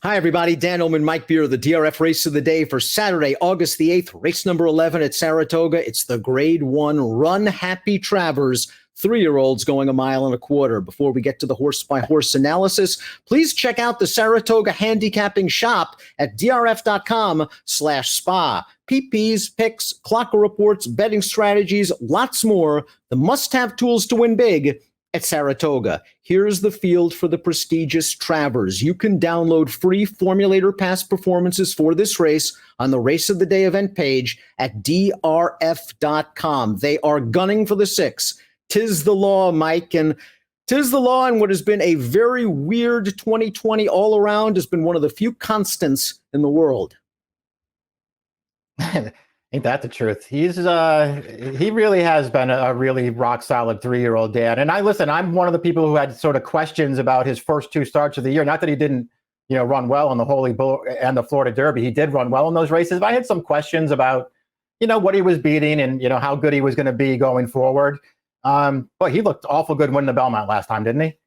Hi, everybody. Dan Illman, Mike Beer, the DRF race of the day for Saturday, August the 8th, race number 11 at Saratoga. It's the Grade 1 Runhappy Travers, 3-year-olds going 1.25 miles. Before we get to the horse-by-horse analysis, please check out the Saratoga handicapping shop at drf.com/spa. PPs, picks, clocker reports, betting strategies, lots more. The must-have tools to win big at Saratoga. Here's the field for the prestigious Travers. You can download free formulator past performances for this race on the Race of the Day event page at drf.com. They are gunning for the 6. Tis the law, Mike, and tis the law in what has been a very weird 2020 all around, has been one of the few constants in the world. Ain't that the truth? He really has been a really rock solid 3-year-old, Dan. And I'm one of the people who had sort of questions about his first 2 starts of the year. Not that he didn't, run well in the Holy Bull and the Florida Derby. He did run well in those races. But I had some questions about, what he was beating and, how good he was going to be going forward. But he looked awful good winning the Belmont last time, didn't he?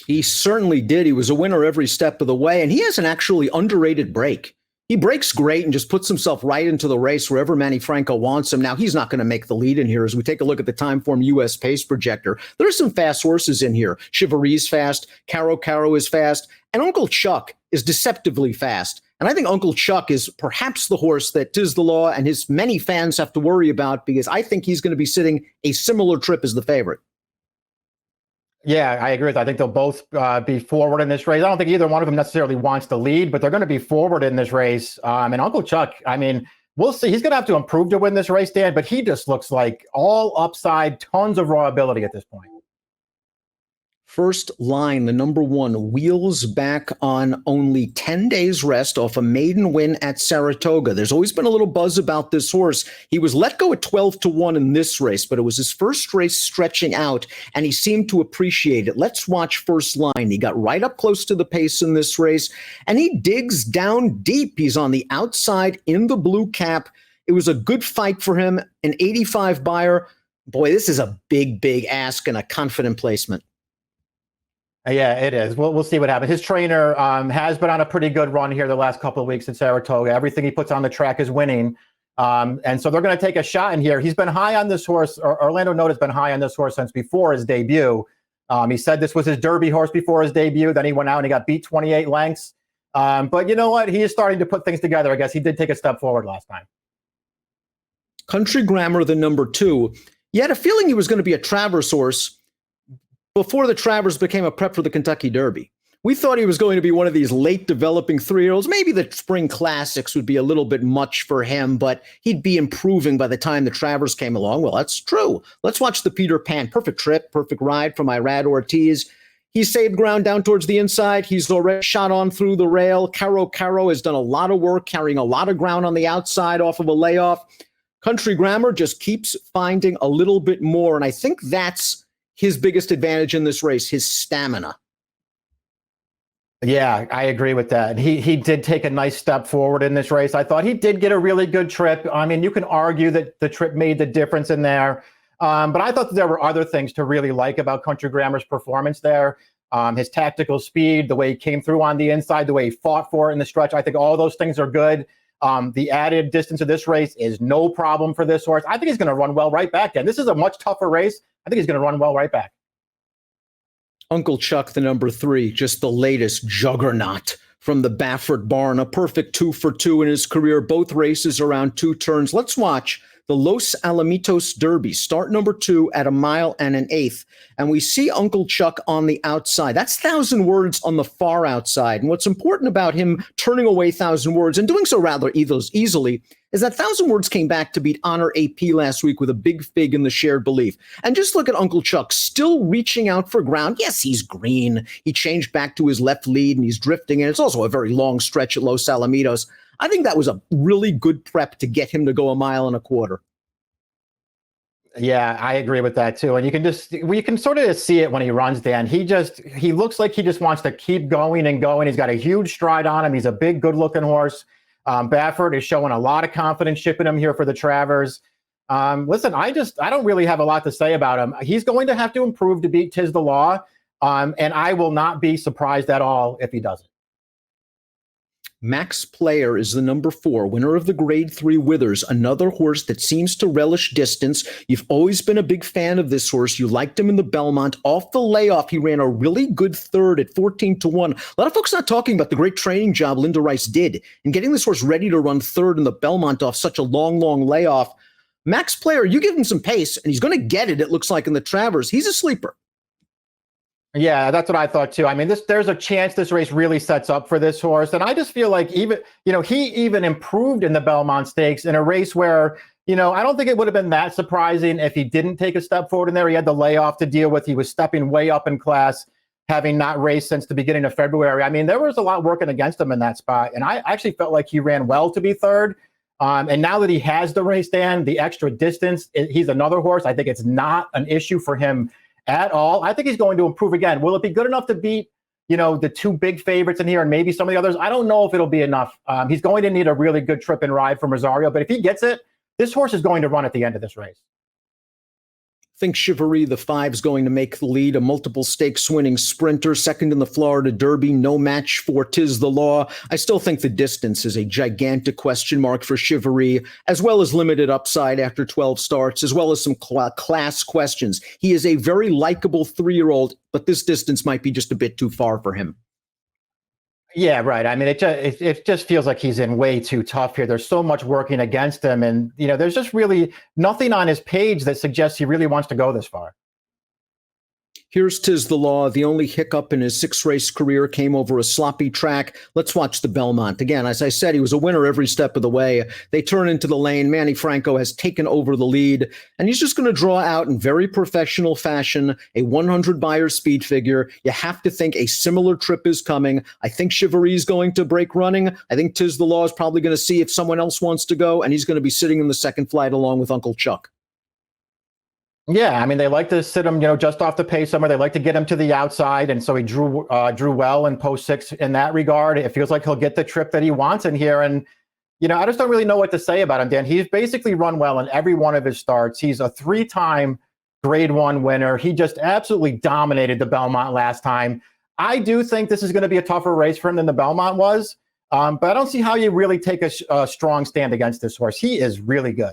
He certainly did. He was a winner every step of the way. And he has an actually underrated break. He breaks great and just puts himself right into the race wherever Manny Franco wants him. Now, he's not going to make the lead in here as we take a look at the Timeform US pace projector. There are some fast horses in here. Chivalry is fast. Caracara is fast. And Uncle Chuck is deceptively fast. And I think Uncle Chuck is perhaps the horse that Tis the Law and his many fans have to worry about, because I think he's going to be sitting a similar trip as the favorite. Yeah, I agree with that. I think they'll both be forward in this race. I don't think either one of them necessarily wants to lead, but they're going to be forward in this race. And Uncle Chuck, we'll see. He's going to have to improve to win this race, Dan, but he just looks like all upside, tons of raw ability at this point. First line, the number 1, wheels back on only 10 days rest off a maiden win at Saratoga. There's always been a little buzz about this horse. He was let go at 12-1 in this race, but it was his first race stretching out, and he seemed to appreciate it. Let's watch first line. He got right up close to the pace in this race, and he digs down deep. He's on the outside in the blue cap. It was a good fight for him, an 85 buyer. Boy, this is a big, big ask and a confident placement. Yeah, it is. We'll see what happens. His trainer has been on a pretty good run here the last couple of weeks at Saratoga. Everything he puts on the track is winning. And so they're going to take a shot in here. He's been high on this horse. Orlando Note has been high on this horse since before his debut. He said this was his Derby horse before his debut. Then he went out and he got beat 28 lengths. But you know what? He is starting to put things together. I guess he did take a step forward last time. Country Grammar, the number 2. You had a feeling he was going to be a Travers horse before the Travers became a prep for the Kentucky Derby. We thought he was going to be one of these late developing 3-year-olds. Maybe the spring classics would be a little bit much for him, but he'd be improving by the time the Travers came along. Well, that's true. Let's watch the Peter Pan. Perfect trip, perfect ride from Irad Ortiz. He saved ground down towards the inside. He's already shot on through the rail. Caro has done a lot of work, carrying a lot of ground on the outside off of a layoff. Country Grammar just keeps finding a little bit more, and I think that's his biggest advantage in this race, his stamina. Yeah, I agree with that. He did take a nice step forward in this race. I thought he did get a really good trip. You can argue that the trip made the difference in there. But I thought that there were other things to really like about Country Grammar's performance there. His tactical speed, the way he came through on the inside, the way he fought for it in the stretch. I think all those things are good. The added distance of this race is no problem for this horse. I think he's going to run well right back. And this is a much tougher race. I think he's going to run well right back. Uncle Chuck, the number 3, just the latest juggernaut from the Baffert barn. A perfect 2 for 2 in his career. Both races around 2 turns. Let's watch the Los Alamitos Derby, start number 2 at 1 1/8. And we see Uncle Chuck on the outside. That's 1,000 words on the far outside. And what's important about him turning away 1,000 words and doing so rather easily is that 1,000 words came back to beat Honor AP last week with a big fig in the shared belief. And just look at Uncle Chuck still reaching out for ground. Yes, he's green. He changed back to his left lead and he's drifting. And it's also a very long stretch at Los Alamitos. I think that was a really good prep to get him to go 1.25 miles. Yeah, I agree with that too. And you can sort of see it when he runs, Dan. He looks like he just wants to keep going and going. He's got a huge stride on him. He's a big, good looking horse. Baffert is showing a lot of confidence shipping him here for the Travers. Listen, I don't really have a lot to say about him. He's going to have to improve to beat Tis the Law. And I will not be surprised at all if he doesn't. Max Player is the number 4, winner of the Grade 3 Withers, another horse that seems to relish distance. You've always been a big fan of this horse. You liked him in the Belmont. Off the layoff, he ran a really good third at 14-1. A lot of folks not talking about the great training job Linda Rice did in getting this horse ready to run third in the Belmont off such a long layoff. Max Player, you give him some pace, and he's going to get it looks like, in the Travers. He's a sleeper. Yeah, that's what I thought too. I mean, there's a chance this race really sets up for this horse. And I just feel like he even improved in the Belmont Stakes in a race where, I don't think it would have been that surprising if he didn't take a step forward in there. He had the layoff to deal with. He was stepping way up in class, having not raced since the beginning of February. I mean, there was a lot working against him in that spot. And I actually felt like he ran well to be third. And now that he has the race, Dan, the extra distance, he's another horse. I think it's not an issue for him at all. I think he's going to improve again. Will it be good enough to beat, the 2 big favorites in here and maybe some of the others? I don't know if it'll be enough. He's going to need a really good trip and ride from Rosario, but if he gets it, this horse is going to run at the end of this race. I think Chivalry, the 5, is going to make the lead, a multiple stakes winning sprinter, second in the Florida Derby, no match for Tiz the Law. I still think the distance is a gigantic question mark for Chivalry, as well as limited upside after 12 starts, as well as some class questions. He is a very likable 3-year-old, but this distance might be just a bit too far for him. Yeah, right. I mean, it just feels like he's in way too tough here. There's so much working against him. And, there's just really nothing on his page that suggests he really wants to go this far. Here's Tiz the Law. The only hiccup in his 6-race career came over a sloppy track. Let's watch the Belmont. Again, as I said, he was a winner every step of the way. They turn into the lane. Manny Franco has taken over the lead, and he's just going to draw out in very professional fashion a 100 Beyer speed figure. You have to think a similar trip is coming. I think Chivalry is going to break running. I think Tiz the Law is probably going to see if someone else wants to go, and he's going to be sitting in the second flight along with Uncle Chuck. Yeah, I mean, they like to sit him, just off the pace somewhere. They like to get him to the outside, and so he drew well in post 6 in that regard. It feels like he'll get the trip that he wants in here, and I just don't really know what to say about him, Dan. He's basically run well in every one of his starts. He's a 3-time Grade 1 winner. He just absolutely dominated the Belmont last time. I do think this is going to be a tougher race for him than the Belmont was, but I don't see how you really take a strong stand against this horse. He is really good.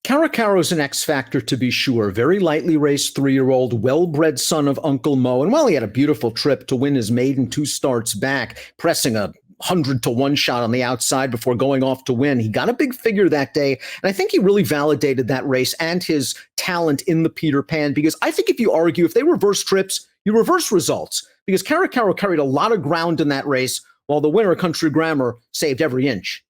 Caracara is an X factor, to be sure. Very lightly raced 3-year-old, well-bred son of Uncle Mo. And while he had a beautiful trip to win his maiden 2 starts back, pressing a 100-1 shot on the outside before going off to win, he got a big figure that day. And I think he really validated that race and his talent in the Peter Pan, because I think if you argue, if they reverse trips, you reverse results, because Caracara carried a lot of ground in that race, while the winner, Country Grammar, saved every inch.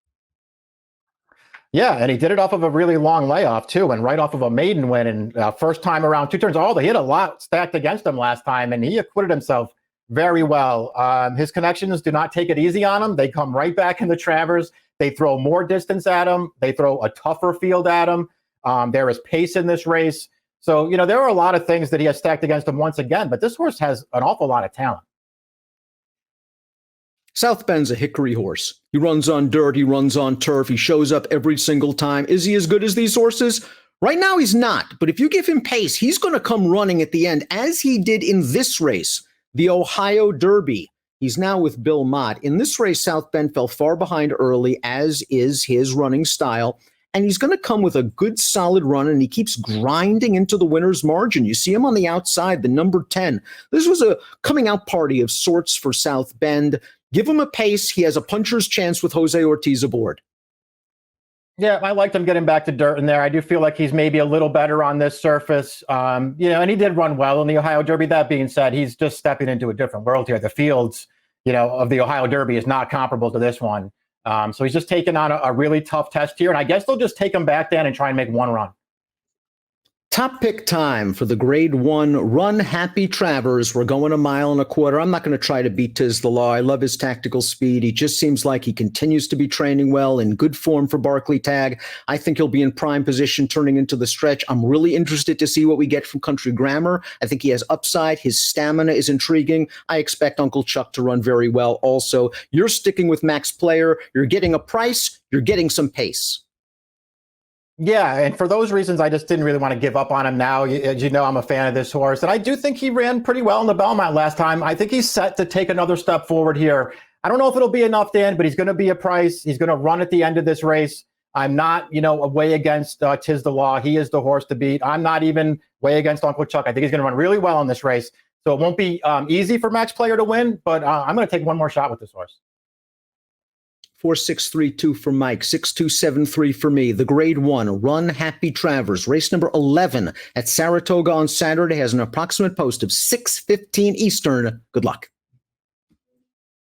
Yeah, and he did it off of a really long layoff, too, and right off of a maiden win. And first time around 2 turns, he had a lot stacked against him last time, and he acquitted himself very well. His connections do not take it easy on him. They come right back in the Travers. They throw more distance at him. They throw a tougher field at him. There is pace in this race. So, there are a lot of things that he has stacked against him once again, but this horse has an awful lot of talent. South Bend's a hickory horse. He runs on dirt. He runs on turf. He shows up every single time. Is he as good as these horses? Right now, he's not. But if you give him pace, he's going to come running at the end, as he did in this race, the Ohio Derby. He's now with Bill Mott. In this race, South Bend fell far behind early, as is his running style. And he's going to come with a good, solid run, and he keeps grinding into the winner's margin. You see him on the outside, the number 10. This was a coming out party of sorts for South Bend. Give him a pace. He has a puncher's chance with Jose Ortiz aboard. Yeah, I liked him getting back to dirt in there. I do feel like he's maybe a little better on this surface. And he did run well in the Ohio Derby. That being said, he's just stepping into a different world here. The fields, of the Ohio Derby is not comparable to this one. So he's just taking on a really tough test here. And I guess they'll just take him back down and try and make one run. Top pick time for the Grade 1 Runhappy Travers. We're going 1.25 miles. I'm not going to try to beat Tiz the Law. I love his tactical speed. He just seems like he continues to be training well, in good form for Barclay Tag. I think he'll be in prime position turning into the stretch. I'm really interested to see what we get from Country Grammar. I think he has upside. His stamina is intriguing. I expect Uncle Chuck to run very well also. You're sticking with Max Player. You're getting a price. You're getting some pace. Yeah, and for those reasons, I just didn't really want to give up on him now. As you know, I'm a fan of this horse, and I do think he ran pretty well in the Belmont last time. I think he's set to take another step forward here. I don't know if it'll be enough, Dan, but he's going to be a price. He's going to run at the end of this race. I'm not, way against Tis the Law. He is the horse to beat. I'm not even way against Uncle Chuck. I think he's going to run really well in this race. So it won't be easy for Max Player to win, but I'm going to take one more shot with this horse. 4632 for Mike, 6273 for me. The grade 1, Runhappy Travers, race number 11 at Saratoga on Saturday, has an approximate post of 6:15 Eastern. Good luck.